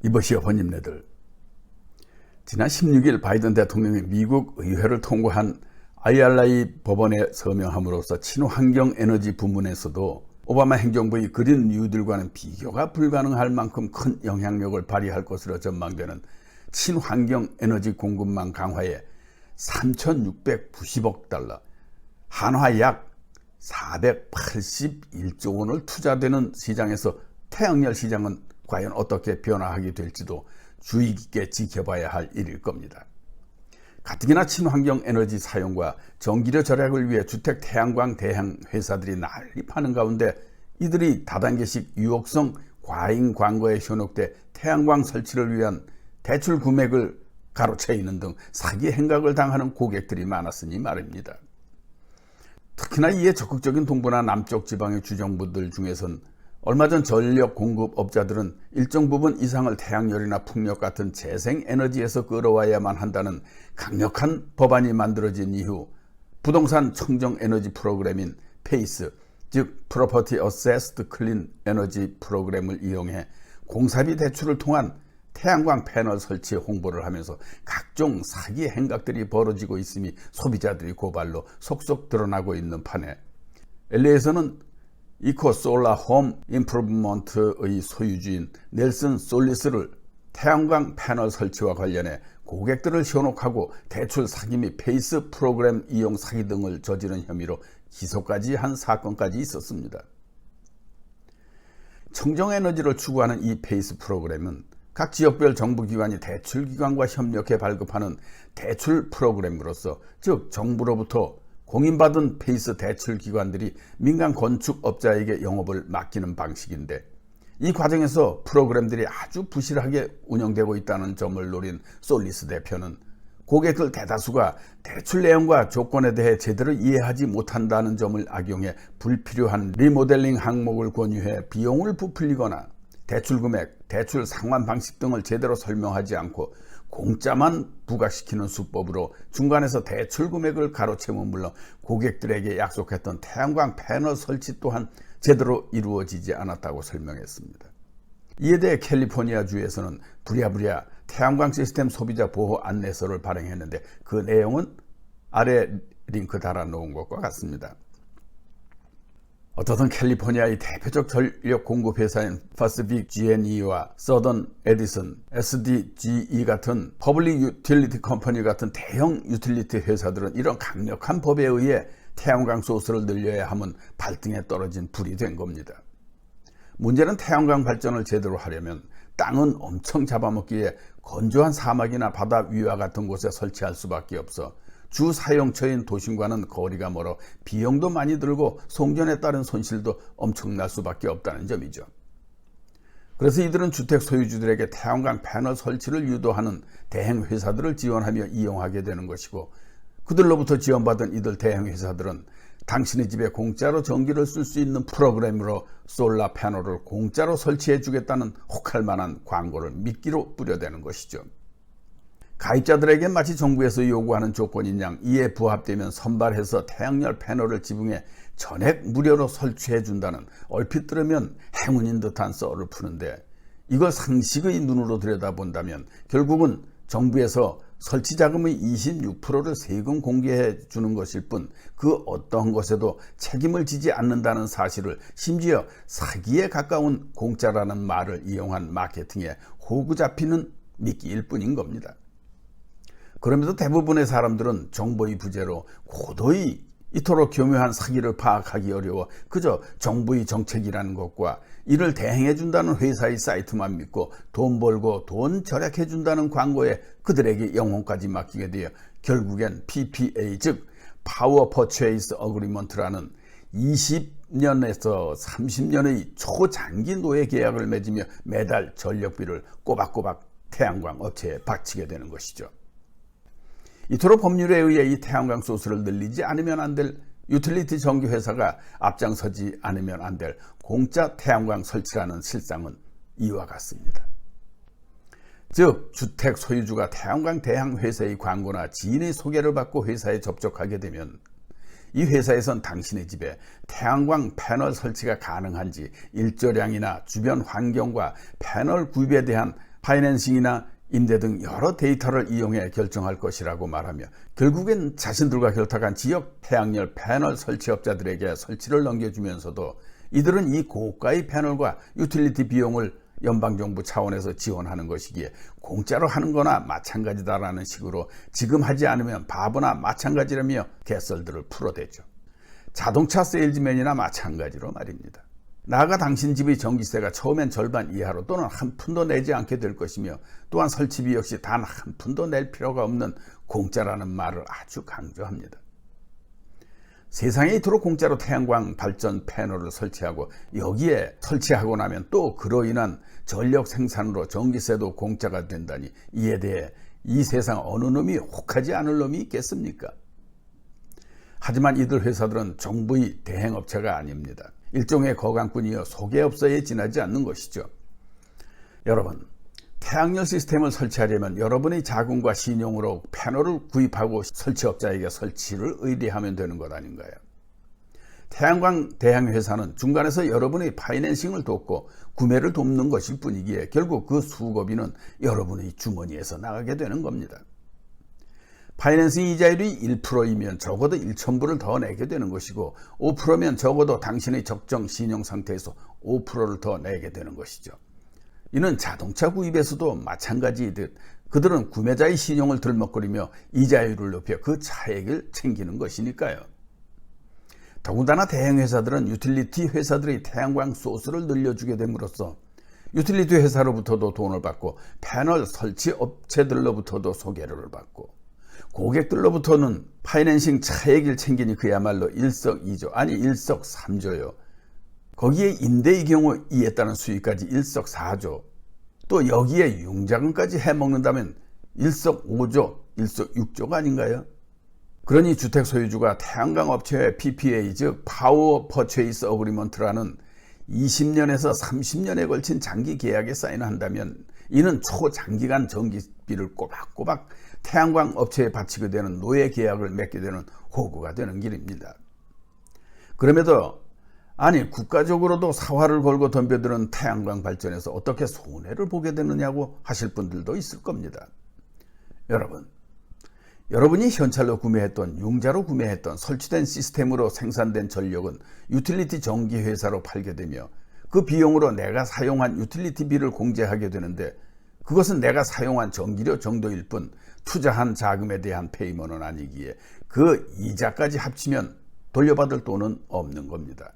이보시오 번님네들. 지난 16일 바이든 대통령이 미국 의회를 통과한 IRA 법원에 서명함으로써 친환경 에너지 부문에서도 오바마 행정부의 그린 뉴딜과는 비교가 불가능할 만큼 큰 영향력을 발휘할 것으로 전망되는 친환경 에너지 공급망 강화에 3,690억 달러, 한화 약 481조 원을 투자되는 시장에서 태양열 시장은 과연 어떻게 변화하게 될지도 주의 깊게 지켜봐야 할 일일 겁니다. 가뜩이나 친환경 에너지 사용과 전기료 절약을 위해 주택 태양광 대행 회사들이 난립하는 가운데 이들이 다단계식 유혹성 과잉 광고에 현혹돼 태양광 설치를 위한 대출 금액을 가로채 있는 등 사기 행각을 당하는 고객들이 많았으니 말입니다. 특히나 이에 적극적인 동부나 남쪽 지방의 주정부들 중에선 얼마 전 전력 공급업자들은 일정 부분 이상을 태양열이나 풍력 같은 재생에너지에서 끌어와야만 한다는 강력한 법안이 만들어진 이후 부동산 청정에너지 프로그램인 페이스, 즉 Property Assessed Clean Energy 프로그램을 이용해 공사비 대출을 통한 태양광 패널 설치 홍보를 하면서 각종 사기 행각들이 벌어지고 있음이 소비자들이 고발로 속속 드러나고 있는 판에 LA에서는 이코 솔라 홈 임프루브먼트의 소유주인 넬슨 솔리스를 태양광 패널 설치와 관련해 고객들을 현혹하고 대출 사기 및 페이스 프로그램 이용 사기 등을 저지른 혐의로 기소까지 한 사건까지 있었습니다. 청정에너지를 추구하는 이 페이스 프로그램은 각 지역별 정부기관이 대출기관과 협력해 발급하는 대출 프로그램으로서, 즉 정부로부터 공인받은 페이스 대출기관들이 민간 건축업자에게 영업을 맡기는 방식인데, 이 과정에서 프로그램들이 아주 부실하게 운영되고 있다는 점을 노린 솔리스 대표는 고객들 대다수가 대출 내용과 조건에 대해 제대로 이해하지 못한다는 점을 악용해 불필요한 리모델링 항목을 권유해 비용을 부풀리거나 대출 금액, 대출 상환 방식 등을 제대로 설명하지 않고 공짜만 부과시키는 수법으로 중간에서 대출 금액을 가로채면 물론 고객들에게 약속했던 태양광 패널 설치 또한 제대로 이루어지지 않았다고 설명했습니다. 이에 대해 캘리포니아 주에서는 부랴부랴 태양광 시스템 소비자 보호 안내서를 발행했는데 그 내용은 아래 링크 달아놓은 것과 같습니다. 어떻든 캘리포니아의 대표적 전력 공급 회사인 파시픽 G&E와 서던 에디슨, SDGE 같은 퍼블릭 유틸리티 컴퍼니 같은 대형 유틸리티 회사들은 이런 강력한 법에 의해 태양광 소스를 늘려야 하면 발등에 떨어진 불이 된 겁니다. 문제는 태양광 발전을 제대로 하려면 땅은 엄청 잡아먹기에 건조한 사막이나 바다 위와 같은 곳에 설치할 수밖에 없어 주 사용처인 도심과는 거리가 멀어 비용도 많이 들고 송전에 따른 손실도 엄청날 수밖에 없다는 점이죠. 그래서 이들은 주택 소유주들에게 태양광 패널 설치를 유도하는 대행 회사들을 지원하며 이용하게 되는 것이고, 그들로부터 지원받은 이들 대행 회사들은 당신의 집에 공짜로 전기를 쓸 수 있는 프로그램으로 솔라 패널을 공짜로 설치해 주겠다는 혹할 만한 광고를 미끼로 뿌려대는 것이죠. 가입자들에게 마치 정부에서 요구하는 조건인 양 이에 부합되면 선발해서 태양열 패널을 지붕에 전액 무료로 설치해 준다는 얼핏 들으면 행운인 듯한 썰을 푸는데, 이걸 상식의 눈으로 들여다본다면 결국은 정부에서 설치 자금의 26%를 세금 공개해 주는 것일 뿐 그 어떤 것에도 책임을 지지 않는다는 사실을, 심지어 사기에 가까운 공짜라는 말을 이용한 마케팅에 호구 잡히는 미끼일 뿐인 겁니다. 그럼에도 대부분의 사람들은 정보의 부재로 고도히 이토록 교묘한 사기를 파악하기 어려워 그저 정부의 정책이라는 것과 이를 대행해 준다는 회사의 사이트만 믿고 돈 벌고 돈 절약해 준다는 광고에 그들에게 영혼까지 맡기게 되어 결국엔 PPA, 즉 파워 퍼체이스 어그리먼트라는 20년에서 30년의 초장기 노예 계약을 맺으며 매달 전력비를 꼬박꼬박 태양광 업체에 바치게 되는 것이죠. 이토록 법률에 의해 이 태양광 소스를 늘리지 않으면 안 될 유틸리티 전기회사가 앞장서지 않으면 안 될 공짜 태양광 설치라는 실상은 이와 같습니다. 즉 주택 소유주가 태양광 대행 회사의 광고나 지인의 소개를 받고 회사에 접촉하게 되면 이 회사에선 당신의 집에 태양광 패널 설치가 가능한지 일조량이나 주변 환경과 패널 구입에 대한 파이낸싱이나 임대 등 여러 데이터를 이용해 결정할 것이라고 말하며 결국엔 자신들과 결탁한 지역 태양열 패널 설치업자들에게 설치를 넘겨주면서도 이들은 이 고가의 패널과 유틸리티 비용을 연방정부 차원에서 지원하는 것이기에 공짜로 하는 거나 마찬가지다라는 식으로 지금 하지 않으면 바보나 마찬가지라며 개썰들을 풀어대죠. 자동차 세일즈맨이나 마찬가지로 말입니다. 나아가 당신 집의 전기세가 처음엔 절반 이하로 또는 한 푼도 내지 않게 될 것이며 또한 설치비 역시 단 한 푼도 낼 필요가 없는 공짜라는 말을 아주 강조합니다. 세상에 이토록 공짜로 태양광 발전 패널을 설치하고 여기에 설치하고 나면 또 그로 인한 전력 생산으로 전기세도 공짜가 된다니 이에 대해 이 세상 어느 놈이 혹하지 않을 놈이 있겠습니까? 하지만 이들 회사들은 정부의 대행업체가 아닙니다. 일종의 거강꾼이여 소개업소에 지나지 않는 것이죠. 여러분, 태양열 시스템을 설치하려면 여러분의 자금과 신용으로 패널을 구입하고 설치업자에게 설치를 의뢰하면 되는 것 아닌가요? 태양광 대행회사는 중간에서 여러분의 파이낸싱을 돕고 구매를 돕는 것일 뿐이기에 결국 그 수고비는 여러분의 주머니에서 나가게 되는 겁니다. 파이낸싱 이자율이 1%이면 적어도 1,000불을 더 내게 되는 것이고 5%면 적어도 당신의 적정 신용 상태에서 5%를 더 내게 되는 것이죠. 이는 자동차 구입에서도 마찬가지이듯 그들은 구매자의 신용을 들먹거리며 이자율을 높여 그 차액을 챙기는 것이니까요. 더군다나 대행회사들은 유틸리티 회사들의 태양광 소스를 늘려주게 됨으로써 유틸리티 회사로부터도 돈을 받고 패널 설치 업체들로부터도 소개를 받고 고객들로부터는 파이낸싱 차액을 챙기니 그야말로 일석이조 아니 일석삼조요. 거기에 임대의 경우 이에 따른 수익까지 일석사조 또 여기에 융자금까지 해먹는다면 일석오조 일석육조가 아닌가요? 그러니 주택 소유주가 태양광 업체의 PPA 즉 파워 퍼체이스 어그리먼트라는 20년에서 30년에 걸친 장기 계약에 사인한다면 이는 초장기간 전기비를 꼬박꼬박 태양광 업체에 바치게 되는 노예 계약을 맺게 되는 호구가 되는 길입니다. 그럼에도 아니 국가적으로도 사활을 걸고 덤벼드는 태양광 발전에서 어떻게 손해를 보게 되느냐고 하실 분들도 있을 겁니다. 여러분이 현찰로 구매했던 융자로 구매했던 설치된 시스템으로 생산된 전력은 유틸리티 전기회사로 팔게 되며 그 비용으로 내가 사용한 유틸리티비를 공제하게 되는데 그것은 내가 사용한 전기료 정도일 뿐 투자한 자금에 대한 페이먼은 아니기에 그 이자까지 합치면 돌려받을 돈은 없는 겁니다.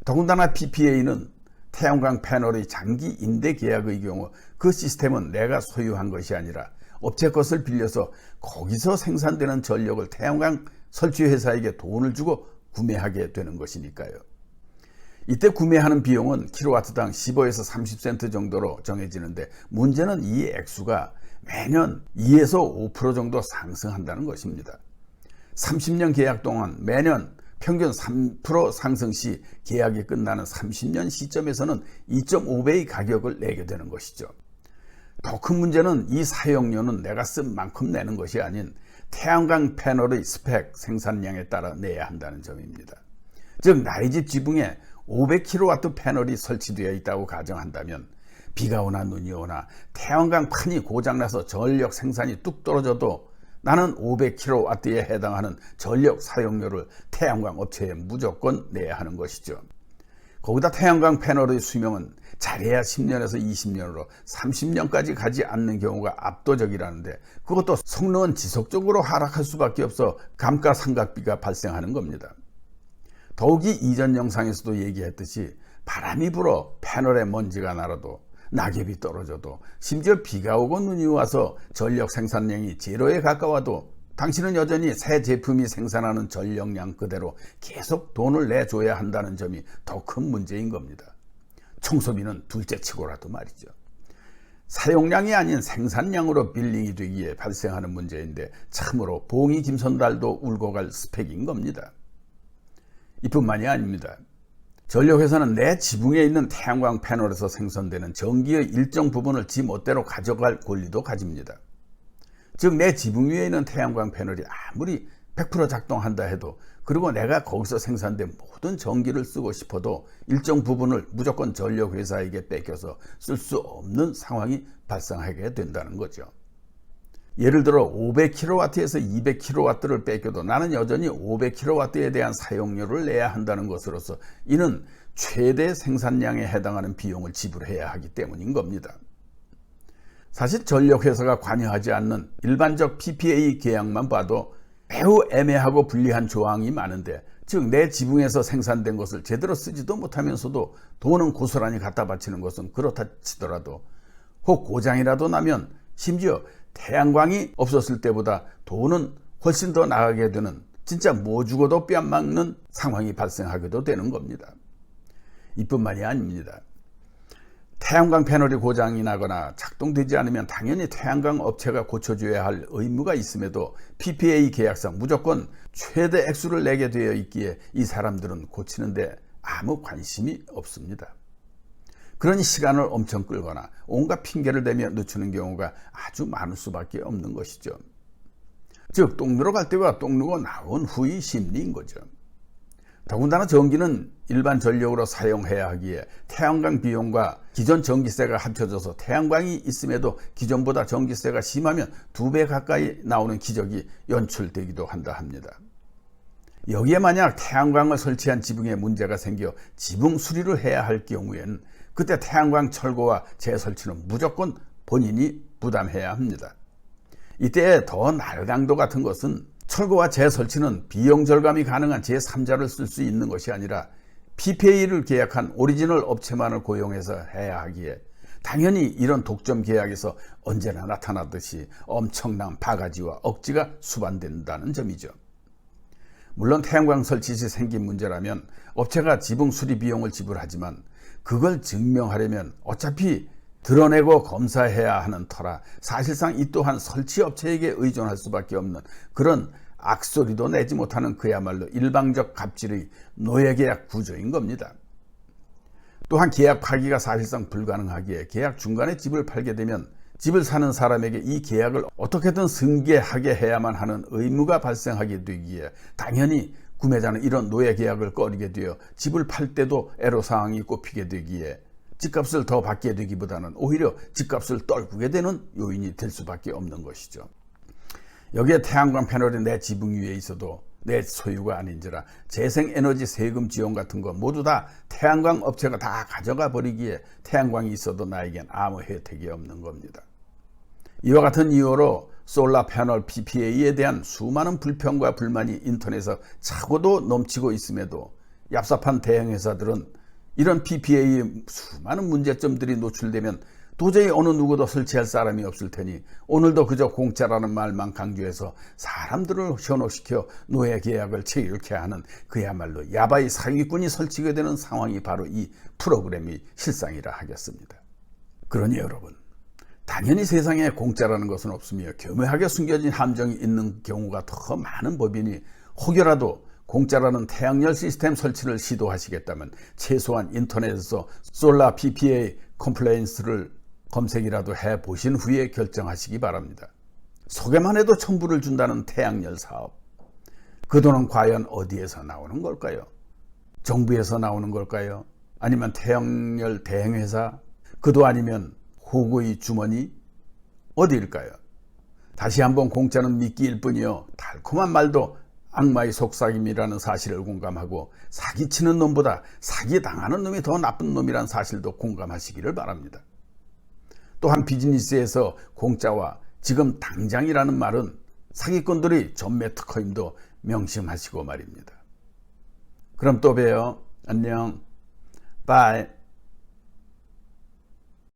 더군다나 PPA는 태양광 패널의 장기 임대 계약의 경우 그 시스템은 내가 소유한 것이 아니라 업체 것을 빌려서 거기서 생산되는 전력을 태양광 설치회사에게 돈을 주고 구매하게 되는 것이니까요. 이때 구매하는 비용은 킬로와트당 15에서 30센트 정도로 정해지는데 문제는 이 액수가 매년 2에서 5% 정도 상승한다는 것입니다. 30년 계약 동안 매년 평균 3% 상승 시 계약이 끝나는 30년 시점에서는 2.5배의 가격을 내게 되는 것이죠. 더 큰 문제는 이 사용료는 내가 쓴 만큼 내는 것이 아닌 태양광 패널의 스펙 생산량에 따라 내야 한다는 점입니다. 즉 나의 집 지붕에 500kW 패널이 설치되어 있다고 가정한다면 비가 오나 눈이 오나 태양광 판이 고장나서 전력 생산이 뚝 떨어져도 나는 500kW에 해당하는 전력 사용료를 태양광 업체에 무조건 내야 하는 것이죠. 거기다 태양광 패널의 수명은 잘해야 10년에서 20년으로 30년까지 가지 않는 경우가 압도적이라는데 그것도 성능은 지속적으로 하락할 수밖에 없어 감가상각비가 발생하는 겁니다. 더욱이 이전 영상에서도 얘기했듯이 바람이 불어 패널에 먼지가 날아도 낙엽이 떨어져도 심지어 비가 오고 눈이 와서 전력 생산량이 제로에 가까워도 당신은 여전히 새 제품이 생산하는 전력량 그대로 계속 돈을 내줘야 한다는 점이 더 큰 문제인 겁니다. 청소비는 둘째치고라도 말이죠. 사용량이 아닌 생산량으로 빌링이 되기에 발생하는 문제인데 참으로 봉이 김선달도 울고 갈 스펙인 겁니다. 이뿐만이 아닙니다. 전력회사는 내 지붕에 있는 태양광 패널에서 생성되는 전기의 일정 부분을 지 멋대로 가져갈 권리도 가집니다. 즉 내 지붕 위에 있는 태양광 패널이 아무리 100% 작동한다 해도, 그리고 내가 거기서 생산된 모든 전기를 쓰고 싶어도 일정 부분을 무조건 전력회사에게 뺏겨서 쓸 수 없는 상황이 발생하게 된다는 거죠. 예를 들어 500kW에서 200kW를 뺏겨도 나는 여전히 500kW에 대한 사용료를 내야 한다는 것으로서 이는 최대 생산량에 해당하는 비용을 지불해야 하기 때문인 겁니다. 사실 전력회사가 관여하지 않는 일반적 PPA 계약만 봐도 매우 애매하고 불리한 조항이 많은데, 즉 내 지붕에서 생산된 것을 제대로 쓰지도 못하면서도 돈은 고스란히 갖다 바치는 것은 그렇다 치더라도, 혹 고장이라도 나면 심지어 태양광이 없었을 때보다 돈은 훨씬 더 나가게 되는, 진짜 뭐 죽어도 뺨 막는 상황이 발생하게도 되는 겁니다. 이뿐만이 아닙니다. 태양광 패널이 고장이 나거나 작동되지 않으면 당연히 태양광 업체가 고쳐줘야 할 의무가 있음에도 PPA 계약상 무조건 최대 액수를 내게 되어 있기에 이 사람들은 고치는데 아무 관심이 없습니다. 그러니 시간을 엄청 끌거나 온갖 핑계를 대며 늦추는 경우가 아주 많을 수밖에 없는 것이죠. 즉 똥 누러 갈 때와 똥 누고 나온 후의 심리인 거죠. 더군다나 전기는 일반 전력으로 사용해야 하기에 태양광 비용과 기존 전기세가 합쳐져서 태양광이 있음에도 기존보다 전기세가 심하면 2배 가까이 나오는 기적이 연출되기도 한다 합니다. 여기에 만약 태양광을 설치한 지붕에 문제가 생겨 지붕 수리를 해야 할 경우에는 그때 태양광 철거와 재설치는 무조건 본인이 부담해야 합니다. 이때 더 날강도 같은 것은 철거와 재설치는 비용 절감이 가능한 제3자를 쓸 수 있는 것이 아니라 PPA를 계약한 오리지널 업체만을 고용해서 해야 하기에 당연히 이런 독점 계약에서 언제나 나타나듯이 엄청난 바가지와 억지가 수반된다는 점이죠. 물론 태양광 설치 시 생긴 문제라면 업체가 지붕 수리 비용을 지불하지만 그걸 증명하려면 어차피 드러내고 검사해야 하는 터라 사실상 이 또한 설치업체에게 의존할 수밖에 없는 그런 악소리도 내지 못하는 그야말로 일방적 갑질의 노예계약 구조인 겁니다. 또한 계약 파기가 사실상 불가능하기에 계약 중간에 집을 팔게 되면 집을 사는 사람에게 이 계약을 어떻게든 승계하게 해야만 하는 의무가 발생하게 되기에 당연히 구매자는 이런 노예계약을 꺼리게 되어 집을 팔 때도 애로사항이 꼽히게 되기에 집값을 더 받게 되기보다는 오히려 집값을 떨구게 되는 요인이 될 수밖에 없는 것이죠. 여기에 태양광 패널이 내 지붕 위에 있어도 내 소유가 아닌지라 재생에너지 세금 지원 같은 거 모두 다 태양광 업체가 다 가져가 버리기에 태양광이 있어도 나에겐 아무 혜택이 없는 겁니다. 이와 같은 이유로 솔라 패널 PPA에 대한 수많은 불평과 불만이 인터넷에서 차고도 넘치고 있음에도 얍삽한 대형회사들은 이런 PPA의 수많은 문제점들이 노출되면 도저히 어느 누구도 설치할 사람이 없을 테니 오늘도 그저 공짜라는 말만 강조해서 사람들을 현혹시켜 노예 계약을 체결케 하는 그야말로 야바이 사기꾼이 설치게 되는 상황이 바로 이 프로그램의 실상이라 하겠습니다. 그러니 여러분, 당연히 세상에 공짜라는 것은 없으며 교묘하게 숨겨진 함정이 있는 경우가 더 많은 법이니 혹여라도 공짜라는 태양열 시스템 설치를 시도하시겠다면 최소한 인터넷에서 솔라 PPA 컴플레인스를 검색이라도 해보신 후에 결정하시기 바랍니다. 소개만 해도 첨부를 준다는 태양열 사업, 그 돈은 과연 어디에서 나오는 걸까요? 정부에서 나오는 걸까요? 아니면 태양열 대행회사? 그도 아니면 호구의 주머니? 어디일까요? 다시 한번 공짜는 미끼일 뿐이요 달콤한 말도 악마의 속삭임이라는 사실을 공감하고 사기치는 놈보다 사기당하는 놈이 더 나쁜 놈이란 사실도 공감하시기를 바랍니다. 또한 비즈니스에서 공짜와 지금 당장이라는 말은 사기꾼들의 전매 특허임도 명심하시고 말입니다. 그럼 또 봬요. 안녕. 바이.